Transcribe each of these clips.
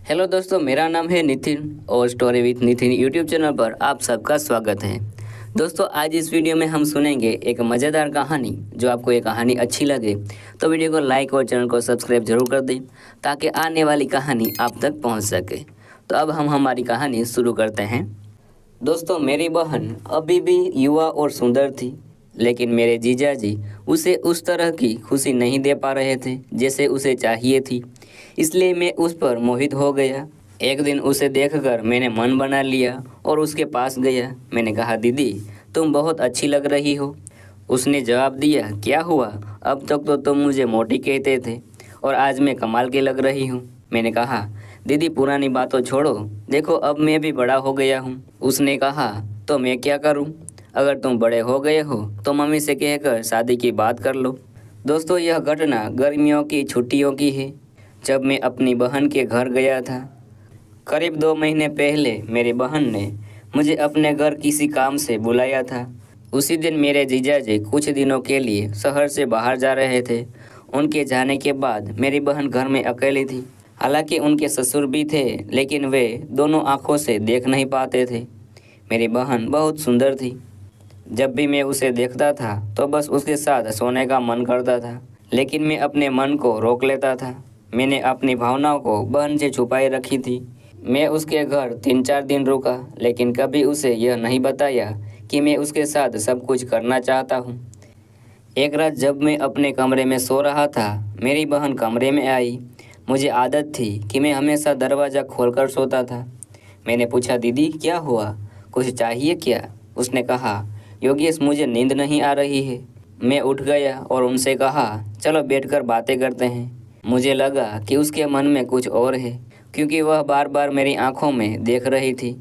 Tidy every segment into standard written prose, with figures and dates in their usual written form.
Hello दोस्तों, मेरा नाम है नितिन और story with Nitin YouTube channel पर आप सबका स्वागत है। दोस्तों, आज इस वीडियो में हम सुनेंगे एक मज़ेदार कहानी। जो आपको ये कहानी अच्छी लगे तो वीडियो को लाइक और चैनल को सब्सक्राइब जरूर कर दें ताकि आने वाली कहानी आप तक पहुंच सके। तो अब हम हमारी कहानी शुरू करते हैं। दोस्तों, मेरी बहन अभी भी युवा और सुंदर थी, लेकिन मेरे जीजा जी उसे उस तरह की खुशी नहीं दे पा रहे थे जैसे उसे चाहिए थी। इसलिए मैं उस पर मोहित हो गया। एक दिन उसे देखकर मैंने मन बना लिया और उसके पास गया। मैंने कहा, दीदी तुम बहुत अच्छी लग रही हो। उसने जवाब दिया, क्या हुआ, अब तक तो तुम मुझे मोटी कहते थे और आज मैं कमाल की लग रही हूँ। मैंने कहा, दीदी पुरानी बातों छोड़ो, देखो अब मैं भी बड़ा हो गया हूँ। उसने कहा, तो मैं क्या करूँ, अगर तुम बड़े हो गए हो तो मम्मी से कहकर शादी की बात कर लो। दोस्तों, यह घटना गर्मियों की छुट्टियों की है, जब मैं अपनी बहन के घर गया था। करीब 2 महीने पहले मेरी बहन ने मुझे अपने घर किसी काम से बुलाया था। उसी दिन मेरे जीजाजी कुछ दिनों के लिए शहर से बाहर जा रहे थे। उनके जाने के बाद मेरी बहन घर में अकेली थी। हालांकि उनके ससुर भी थे, लेकिन वे दोनों आंखों से देख नहीं पाते थे। मेरी बहन बहुत सुंदर थी। जब भी मैं उसे देखता था तो बस उसके साथ सोने का मन करता था, लेकिन मैं अपने मन को रोक लेता था। मैंने अपनी भावनाओं को बहन से छुपाए रखी थी। मैं उसके घर 3-4 दिन रुका, लेकिन कभी उसे यह नहीं बताया कि मैं उसके साथ सब कुछ करना चाहता हूँ। एक रात जब मैं अपने कमरे में सो रहा था, मेरी बहन कमरे में आई। मुझे आदत थी कि मैं हमेशा दरवाज़ा खोलकर सोता था। मैंने पूछा, दीदी क्या हुआ, कुछ चाहिए क्या? उसने कहा, योगेश मुझे नींद नहीं आ रही है। मैं उठ गया और उनसे कहा, चलो बैठकर बातें करते हैं। मुझे लगा कि उसके मन में कुछ और है, क्योंकि वह बार बार मेरी आंखों में देख रही थी।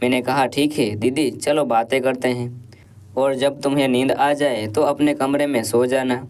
मैंने कहा, ठीक है दीदी, चलो बातें करते हैं, और जब तुम्हें नींद आ जाए तो अपने कमरे में सो जाना।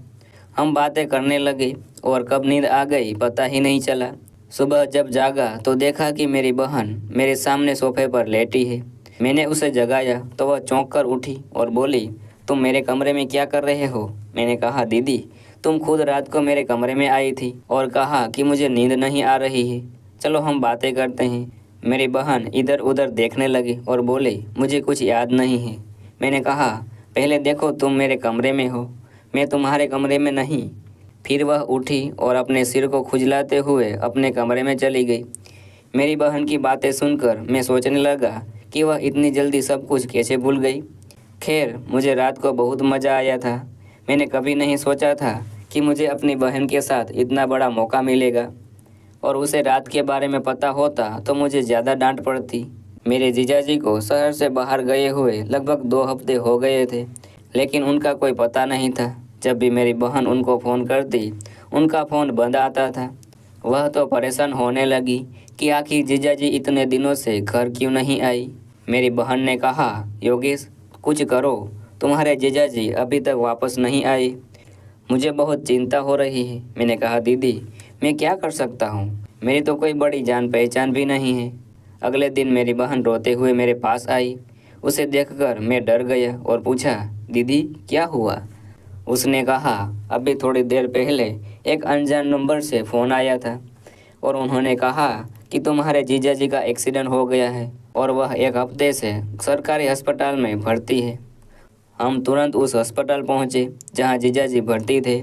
हम बातें करने लगे और कब नींद आ गई पता ही नहीं चला। सुबह जब जागा तो देखा कि मेरी बहन मेरे सामने सोफे पर लेटी है। मैंने उसे जगाया तो वह चौंक कर उठी और बोली, तुम मेरे कमरे में क्या कर रहे हो? मैंने कहा, दीदी तुम खुद रात को मेरे कमरे में आई थी और कहा कि मुझे नींद नहीं आ रही है, चलो हम बातें करते हैं। मेरी बहन इधर उधर देखने लगी और बोली, मुझे कुछ याद नहीं है। मैंने कहा, पहले देखो तुम मेरे कमरे में हो, मैं तुम्हारे कमरे में नहीं। फिर वह उठी और अपने सिर को खुजलाते हुए अपने कमरे में चली गई। मेरी बहन की बातें सुनकर मैं सोचने लगा कि वह इतनी जल्दी सब कुछ कैसे भूल गई। खैर, मुझे रात को बहुत मज़ा आया था। मैंने कभी नहीं सोचा था कि मुझे अपनी बहन के साथ इतना बड़ा मौका मिलेगा, और उसे रात के बारे में पता होता तो मुझे ज़्यादा डांट पड़ती। मेरे जीजाजी को शहर से बाहर गए हुए लगभग 2 हफ्ते हो गए थे, लेकिन उनका कोई पता नहीं था। जब भी मेरी बहन उनको फ़ोन करती, उनका फ़ोन बंद आता था। वह तो परेशान होने लगी कि आखिर जीजाजी इतने दिनों से घर क्यों नहीं आई। मेरी बहन ने कहा, योगेश कुछ करो, तुम्हारे जीजाजी अभी तक वापस नहीं आए, मुझे बहुत चिंता हो रही है। मैंने कहा, दीदी मैं क्या कर सकता हूँ, मेरी तो कोई बड़ी जान पहचान भी नहीं है। अगले दिन मेरी बहन रोते हुए मेरे पास आई। उसे देखकर मैं डर गया और पूछा, दीदी क्या हुआ? उसने कहा, अभी थोड़ी देर पहले एक अनजान नंबर से फ़ोन आया था और उन्होंने कहा कि तुम्हारे जीजाजी का एक्सीडेंट हो गया है और वह 1 हफ्ते से सरकारी अस्पताल में भर्ती है। हम तुरंत उस अस्पताल पहुंचे जहां जीजाजी भर्ती थे।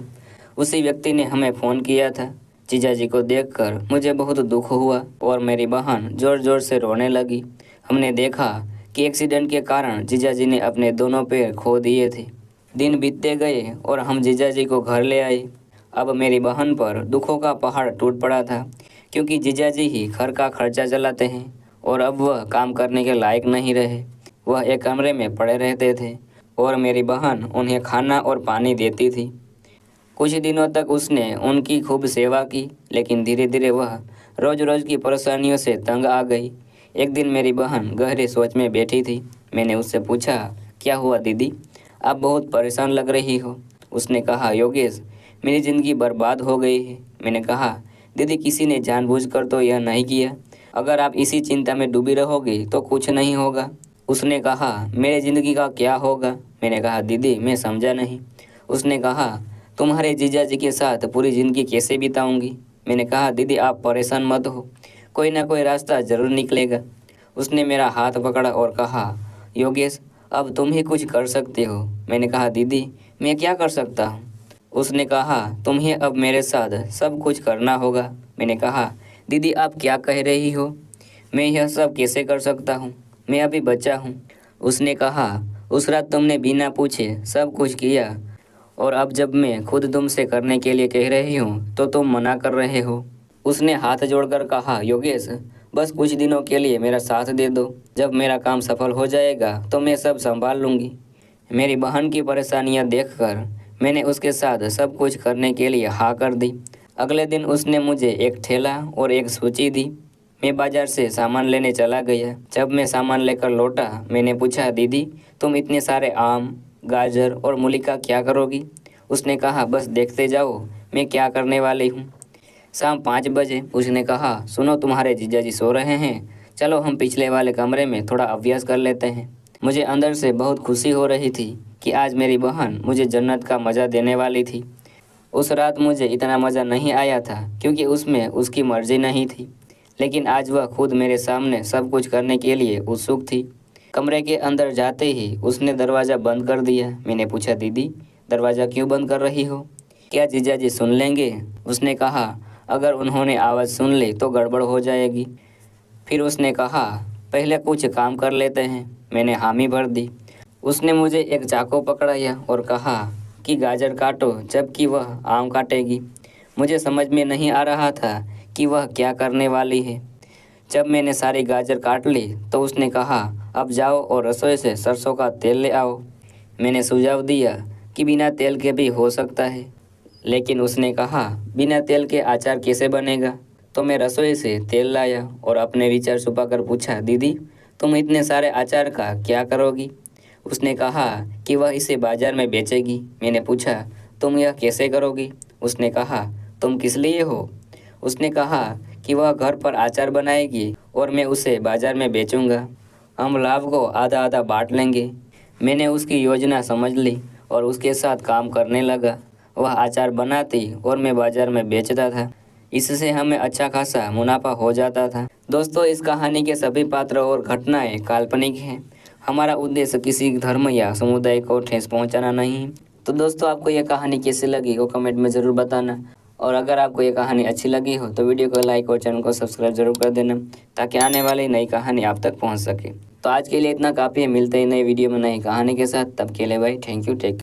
उसी व्यक्ति ने हमें फ़ोन किया था। जीजाजी को देखकर मुझे बहुत दुख हुआ और मेरी बहन ज़ोर ज़ोर से रोने लगी। हमने देखा कि एक्सीडेंट के कारण जीजाजी ने अपने दोनों पैर खो दिए थे। दिन बीतते गए और हम जीजाजी को घर ले आए। अब मेरी बहन पर दुखों का पहाड़ टूट पड़ा था, क्योंकि जीजाजी ही घर का खर्चा चलाते हैं और अब वह काम करने के लायक नहीं रहे। वह एक कमरे में पड़े रहते थे और मेरी बहन उन्हें खाना और पानी देती थी। कुछ दिनों तक उसने उनकी खूब सेवा की, लेकिन धीरे धीरे वह रोज़ रोज़ की परेशानियों से तंग आ गई। एक दिन मेरी बहन गहरी सोच में बैठी थी। मैंने उससे पूछा, क्या हुआ दीदी, आप बहुत परेशान लग रही हो? उसने कहा, योगेश मेरी ज़िंदगी बर्बाद हो गई है। मैंने कहा, दीदी किसी ने जानबूझकर तो यह नहीं किया, अगर आप इसी चिंता में डूबी रहोगी तो कुछ नहीं होगा। उसने कहा, मेरी ज़िंदगी का क्या होगा? मैंने कहा, दीदी मैं समझा नहीं। उसने कहा, तुम्हारे जीजा जी के साथ पूरी ज़िंदगी कैसे बिताऊंगी? मैंने कहा, दीदी आप परेशान मत हो, कोई ना कोई रास्ता ज़रूर निकलेगा। उसने मेरा हाथ पकड़ा और कहा, योगेश अब तुम ही कुछ कर सकते हो। मैंने कहा, दीदी मैं क्या कर सकता हूँ? उसने कहा, तुम्हें अब मेरे साथ सब कुछ करना होगा। मैंने कहा, दीदी आप क्या कह रही हो? मैं यह सब कैसे कर सकता हूँ? मैं अभी बच्चा हूँ। उसने कहा, उस रात तुमने बिना पूछे सब कुछ किया और अब जब मैं खुद तुमसे करने के लिए कह रही हूँ तो तुम मना कर रहे हो। उसने हाथ जोड़कर कहा, योगेश बस कुछ दिनों के लिए मेरा साथ दे दो। जब मेरा काम सफल हो जाएगा तो मैं सब संभाल लूँगी। मेरी बहन की परेशानियाँ देखकर मैंने उसके साथ सब कुछ करने के लिए हाँ कर दी। अगले दिन उसने मुझे एक ठेला और एक सूची दी। मैं बाजार से सामान लेने चला गया। जब मैं सामान लेकर लौटा मैंने पूछा, दीदी तुम इतने सारे आम, गाजर और मूली का क्या करोगी? उसने कहा, बस देखते जाओ मैं क्या करने वाली हूँ। शाम 5 बजे उसने कहा, सुनो तुम्हारे जीजाजी सो रहे हैं, चलो हम पिछले वाले कमरे में थोड़ा अभ्यास कर लेते हैं। मुझे अंदर से बहुत खुशी हो रही थी कि आज मेरी बहन मुझे जन्नत का मज़ा देने वाली थी। उस रात मुझे इतना मज़ा नहीं आया था क्योंकि उसमें उसकी मर्ज़ी नहीं थी, लेकिन आज वह खुद मेरे सामने सब कुछ करने के लिए उत्सुक थी। कमरे के अंदर जाते ही उसने दरवाज़ा बंद कर दिया। मैंने पूछा, दीदी दरवाज़ा क्यों बंद कर रही हो? क्या जीजाजी सुन लेंगे? उसने कहा, अगर उन्होंने आवाज़ सुन ली तो गड़बड़ हो जाएगी। फिर उसने कहा, पहले कुछ काम कर लेते हैं। मैंने हामी भर दी। उसने मुझे एक चाकू पकड़ाया और कहा कि गाजर काटो जबकि वह आम काटेगी। मुझे समझ में नहीं आ रहा था कि वह क्या करने वाली है। जब मैंने सारी गाजर काट ली तो उसने कहा, अब जाओ और रसोई से सरसों का तेल ले आओ। मैंने सुझाव दिया कि बिना तेल के भी हो सकता है, लेकिन उसने कहा, बिना तेल के अचार कैसे बनेगा? तो मैं रसोई से तेल लाया और अपने विचार छुपाकर पूछा, दीदी तुम इतने सारे अचार का क्या करोगी? उसने कहा कि वह इसे बाजार में बेचेगी। मैंने पूछा, तुम यह कैसे करोगी? उसने कहा, तुम किस लिए हो? उसने कहा कि वह घर पर अचार बनाएगी और मैं उसे बाजार में बेचूंगा। हम लाभ को आधा आधा बांट लेंगे। मैंने उसकी योजना समझ ली और उसके साथ काम करने लगा। वह अचार बनाती और मैं बाजार में बेचता था। इससे हमें अच्छा खासा मुनाफा हो जाता था। दोस्तों इस कहानी के सभी पात्र और घटनाएं काल्पनिक हैं। हमारा उद्देश्य किसी धर्म या समुदाय को ठेस पहुंचाना नहीं है। तो दोस्तों आपको यह कहानी कैसी लगी वो कमेंट में ज़रूर बताना। और अगर आपको ये कहानी अच्छी लगी हो तो वीडियो को लाइक और चैनल को सब्सक्राइब जरूर कर देना ताकि आने वाली नई कहानी आप तक पहुंच सके। तो आज के लिए इतना काफ़ी है। मिलते हैं नई वीडियो में नई कहानी के साथ। तब के लिए भाई थैंक यू, टेक